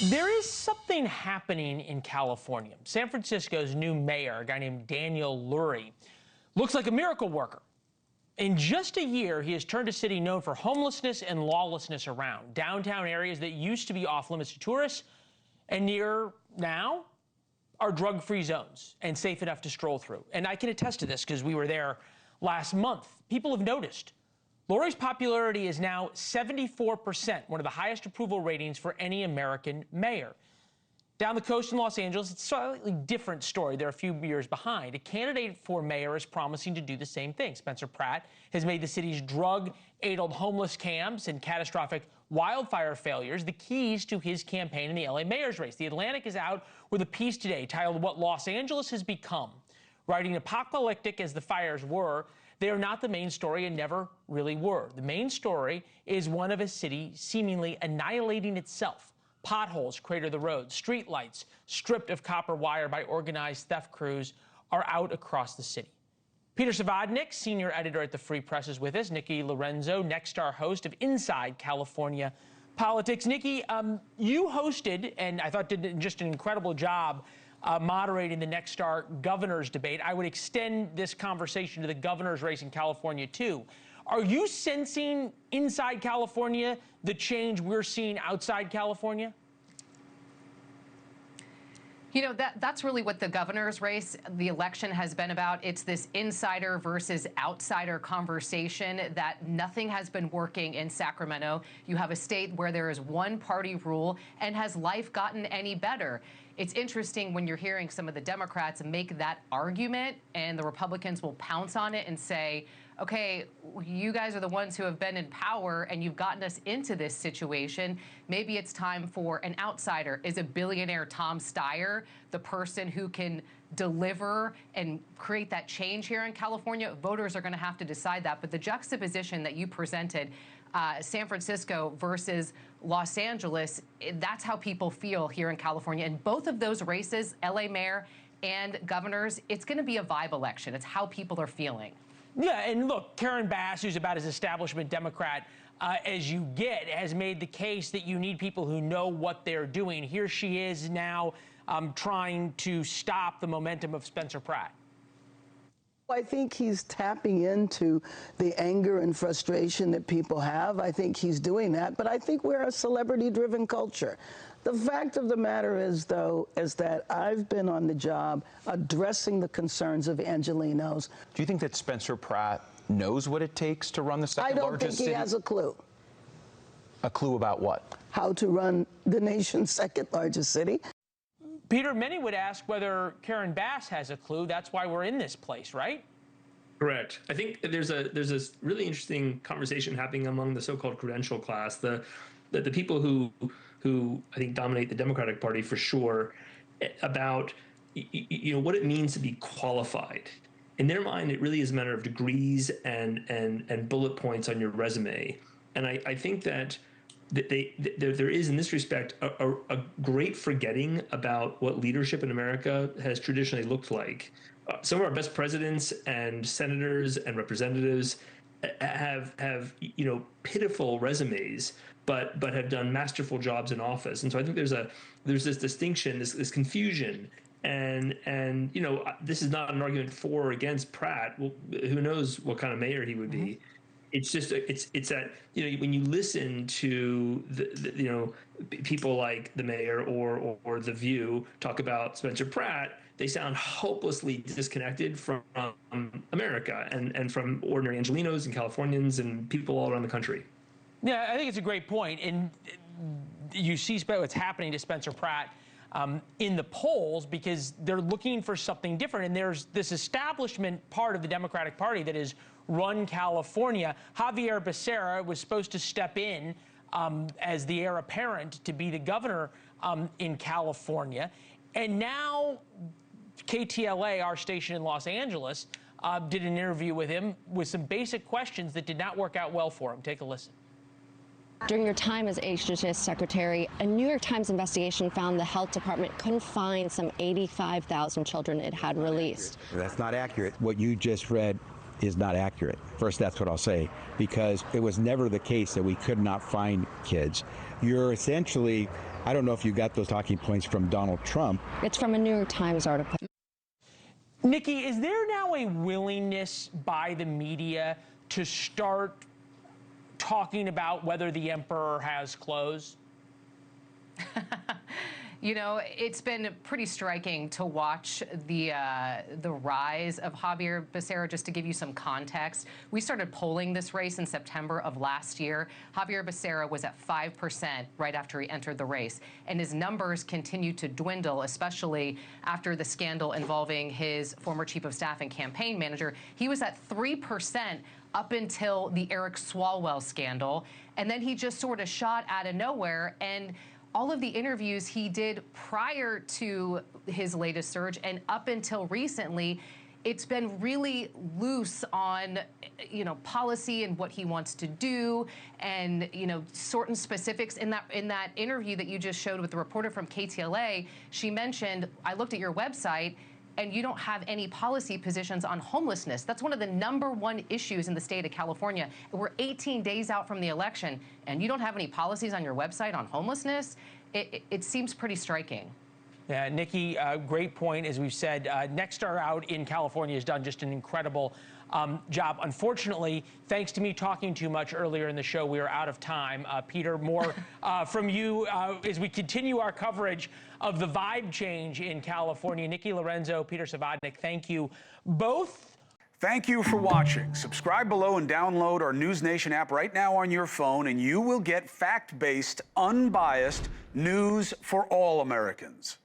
There is something happening in California. San Francisco's new mayor, a guy named Daniel Lurie, looks like a miracle worker. In just a year, he has turned a city known for homelessness and lawlessness around. Downtown areas that used to be off limits to tourists and near now are drug-free zones and safe enough to stroll through. And I can attest to this because we were there last month. People have noticed. Lurie's popularity is now 74%, one of the highest approval ratings for any American mayor. Down the coast in Los Angeles, it's a slightly different story. They're a few years behind. A candidate for mayor is promising to do the same thing. Spencer Pratt has made the city's drug-addled homeless camps and catastrophic wildfire failures the keys to his campaign in the LA mayor's race. The Atlantic is out with a piece today titled "What Los Angeles Has Become." Writing apocalyptic as the fires were, they are not the main story and never really were. The main story is one of a city seemingly annihilating itself. Potholes crater the roads. Streetlights, stripped of copper wire by organized theft crews, are out across the city. Peter Savodnik, senior editor at the Free Press, is with us. Nikki Laurenzo, Nexstar host of Inside California Politics. Nikki, you hosted, and I thought did just an incredible job moderating the Nexstar governor's debate. I would extend this conversation to the governor's race in California, too. Are you sensing inside California the change we're seeing outside California? You know, that's really what the governor's race, the election has been about. It's this insider versus outsider conversation that nothing has been working in Sacramento. You have a state where there is one party rule, and has life gotten any better? It's interesting when you're hearing some of the Democrats make that argument, and the Republicans will pounce on it and say, okay, you guys are the ones who have been in power and you've gotten us into this situation. Maybe it's time for an outsider. Is a billionaire Tom Steyer the person who can deliver and create that change here in California? Voters are going to have to decide that. But the juxtaposition that you presented, San Francisco versus Los Angeles, that's how people feel here in California. And both of those races, LA mayor and governors, it's going to be a vibe election. It's how people are feeling. Yeah, and look, Karen Bass, who's about as establishment Democrat as you get, has made the case that you need people who know what they're doing. Here she is now trying to stop the momentum of Spencer Pratt. I think he's tapping into the anger and frustration that people have. I think he's doing that, but I think we're a celebrity-driven culture. The fact of the matter is, though, is that I've been on the job addressing the concerns of Angelenos. Do you think that Spencer Pratt knows what it takes to run the second largest city? I don't think he has a clue. A clue about what? How to run the nation's second largest city. Peter, many would ask whether Karen Bass has a clue. That's why we're in this place, right? Correct. I think there's this really interesting conversation happening among the so-called credential class, the people who I think dominate the Democratic Party for sure, about what it means to be qualified. In their mind, it really is a matter of degrees and bullet points on your resume. And I think that there is, in this respect, a great forgetting about what leadership in America has traditionally looked like. Some of our best presidents and senators and representatives have pitiful resumes, but have done masterful jobs in office. And so I think there's this distinction, this confusion. And this is not an argument for or against Pratt. Well, who knows what kind of mayor he would be. It's just it's that when you listen to the people like the mayor or The View talk about Spencer Pratt, they sound hopelessly disconnected from America and from ordinary Angelenos and Californians and people all around the country. Yeah, I think it's a great point. And you see what's happening to Spencer Pratt in the polls because they're looking for something different. And there's this establishment part of the Democratic Party that is run California. Javier Becerra was supposed to step in as the heir apparent to be the governor in California. And now KTLA, our station in Los Angeles, did an interview with him with some basic questions that did not work out well for him. Take a listen. During your time as HHS Secretary, a New York Times investigation found the health department couldn't find some 85,000 children it had released. That's not accurate. What you just read is not accurate. First, that's what I'll say, because it was never the case that we could not find kids. You're essentially I don't know if you got those talking points from Donald Trump. It's from a New York Times article. Nikki, is there now a willingness by the media to start talking about whether the emperor has clothes? You know, it's been pretty striking to watch the rise of Javier Becerra. Just to give you some context, we started polling this race in September of last year. Javier Becerra was at 5% right after he entered the race, and his numbers continued to dwindle, especially after the scandal involving his former chief of staff and campaign manager. He was at 3% up until the Eric Swalwell scandal, and then he just sort of shot out of nowhere. And all of the interviews he did prior to his latest surge and up until recently, it's been really loose on, you know, policy and what he wants to do, and, you know, certain specifics. In that interview that you just showed with the reporter from KTLA, she mentioned, I looked at your website, and you don't have any policy positions on homelessness. That's one of the #1 issues in the state of California. We're 18 days out from the election, and you don't have any policies on your website on homelessness. It seems pretty striking. Yeah, Nikki, great point. As we've said, Nexstar out in California has done just an incredible job. Unfortunately, thanks to me talking too much earlier in the show, we are out of time. Peter, more from you as we continue our coverage of the vibe change in California. Nikki Laurenzo, Peter Savodnik, thank you both. Thank you for watching. Subscribe below and download our NewsNation app right now on your phone, and you will get fact-based, unbiased news for all Americans.